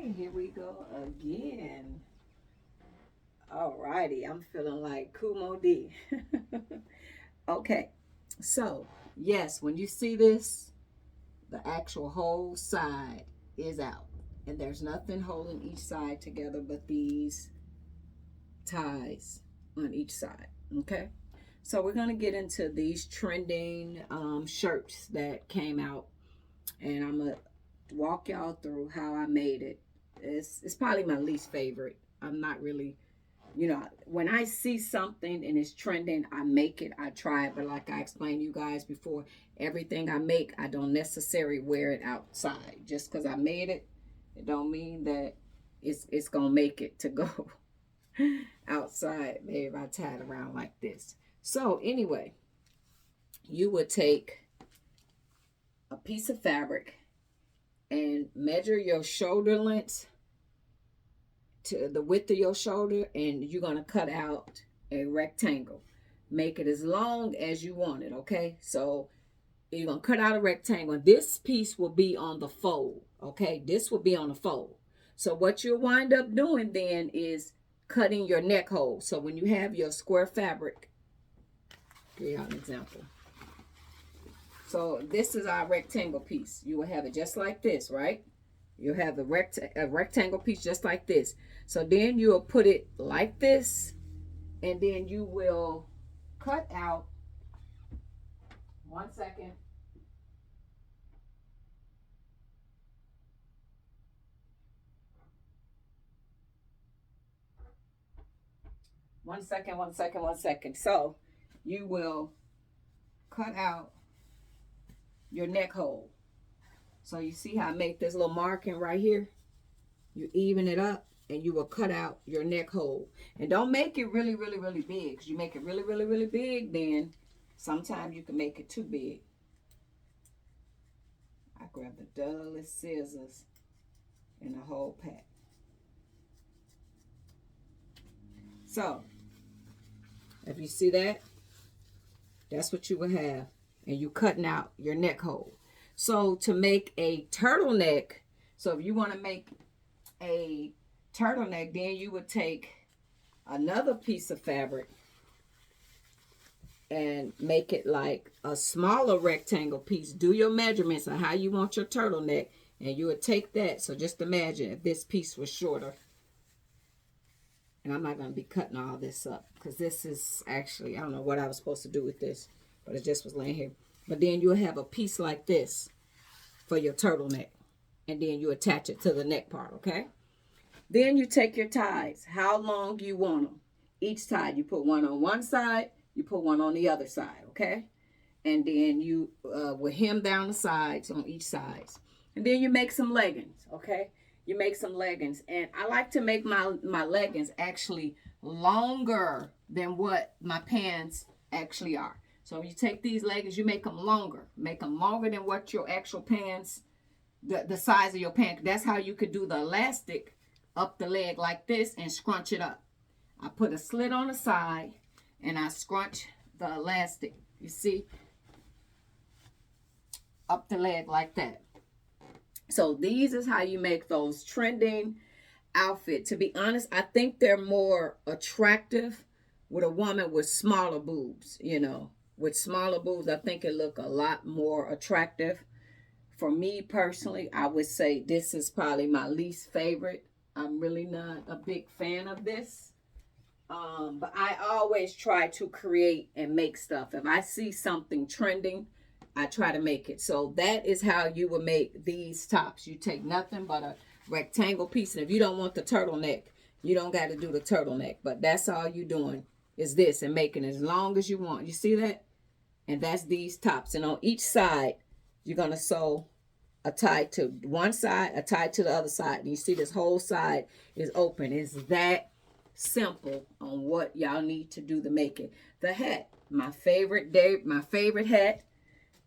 Okay, here we go again. Alrighty, I'm feeling like Kumo D. Okay, so yes, when you see this, the actual whole side is out. And there's nothing holding each side together but these ties on each side. Okay, so we're going to get into these trending shirts that came out, and I'm going to walk y'all through how I made it. It's probably my least favorite. I'm not really, when I see something and it's trending, I make it, I try it. But like I explained to you guys before, everything I make, I don't necessarily wear it outside. Just because I made it, it don't mean that it's gonna make it to go outside. Maybe if I tie it around like this. So anyway, you would take a piece of fabric and measure your shoulder length to the width of your shoulder, and you're going to cut out a rectangle. Make it as long as you want it, okay? So you're going to cut out a rectangle. This piece will be on the fold, okay? This will be on the fold. So what you'll wind up doing then is cutting your neck hole. So when you have your square fabric, give you an example. So this is our rectangle piece. You will have it just like this, right? You'll have a rectangle piece just like this. So then you'll put it like this, and then you will cut out, 1 second. One second, 1 second, 1 second. So you will cut out your neck hole. So you see how I make this little marking right here? You even it up and you will cut out your neck hole. And don't make it really, really, really big. Because you make it really, really, really big, then sometimes you can make it too big. I grab the dullest scissors in the whole pack. So, if you see that, that's what you will have. And you cutting out your neck hole. So to make a turtleneck, so if you want to make a turtleneck, then you would take another piece of fabric and make it like a smaller rectangle piece. Do your measurements on how you want your turtleneck, and you would take that. So just imagine if this piece was shorter. And I'm not going to be cutting all this up because this is actually, I don't know what I was supposed to do with this, but it just was laying here. But then you'll have a piece like this for your turtleneck. And then you attach it to the neck part, okay? Then you take your ties. How long you want them? Each tie, you put one on one side, you put one on the other side, okay? And then you will hem down the sides on each side. And then you make some leggings, okay? You make some leggings. And I like to make my leggings actually longer than what my pants actually are. So you take these leggings, you make them longer. Make them longer than what your actual pants, the size of your pants. That's how you could do the elastic up the leg like this and scrunch it up. I put a slit on the side and I scrunch the elastic. You see? Up the leg like that. So these is how you make those trending outfit. To be honest, I think they're more attractive with a woman with smaller boobs, With smaller boobs, I think it look a lot more attractive. For me personally, I would say this is probably my least favorite. I'm really not a big fan of this. But I always try to create and make stuff. If I see something trending, I try to make it. So that is how you would make these tops. You take nothing but a rectangle piece. And if you don't want the turtleneck, you don't got to do the turtleneck. But that's all you doing is this and making as long as you want. You see that? And that's these tops. And on each side, you're going to sew a tie to one side, a tie to the other side. And you see this whole side is open. It's that simple on what y'all need to do to make it. The hat, my favorite hat.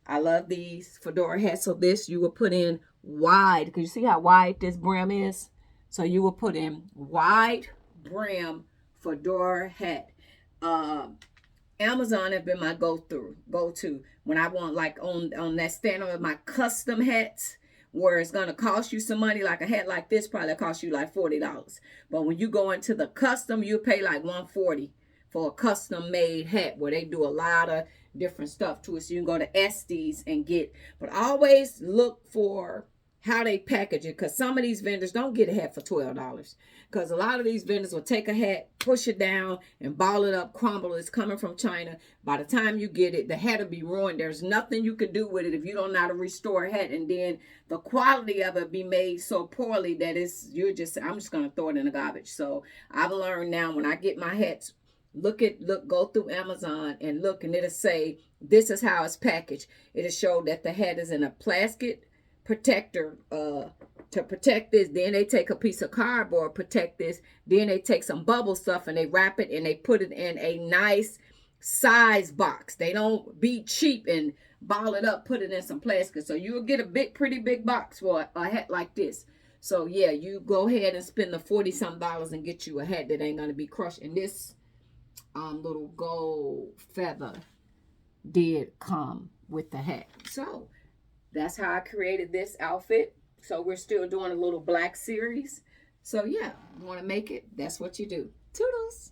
I love these fedora hats. So this you will put in wide. Because you see how wide this brim is? So you will put in wide brim fedora hat. Amazon have been my go-to when I want, like, on that stand of my custom hats. where it's going to cost you some money. Like a hat like this probably cost you like $40. But when you go into the custom, you pay like $140 for a custom made hat where they do a lot of different stuff to it. So you can go to Estes and get, but always look for how they package it, because some of these vendors don't get a hat for $12, because a lot of these vendors will take a hat, push it down and ball it up, crumble it. It's coming from China. By the time you get it, the hat will be ruined. There's nothing you can do with it if you don't know how to restore a hat, and then the quality of it be made so poorly that I'm just gonna throw it in the garbage. So I've learned now, when I get my hats, go through Amazon and look, and it'll say this is how it's packaged. It'll show that the hat is in a plastic protector to protect this. Then they take a piece of cardboard, protect this. Then they take some bubble stuff and they wrap it and they put it in a nice size box. They don't be cheap and ball it up, put it in some plastic. So you'll get a pretty big box for a hat like this. So yeah, you go ahead and spend the $40-something and get you a hat that ain't gonna be crushed. And this little gold feather did come with the hat. So that's how I created this outfit. So we're still doing a little black series. So yeah, you want to make it, that's what you do. Toodles.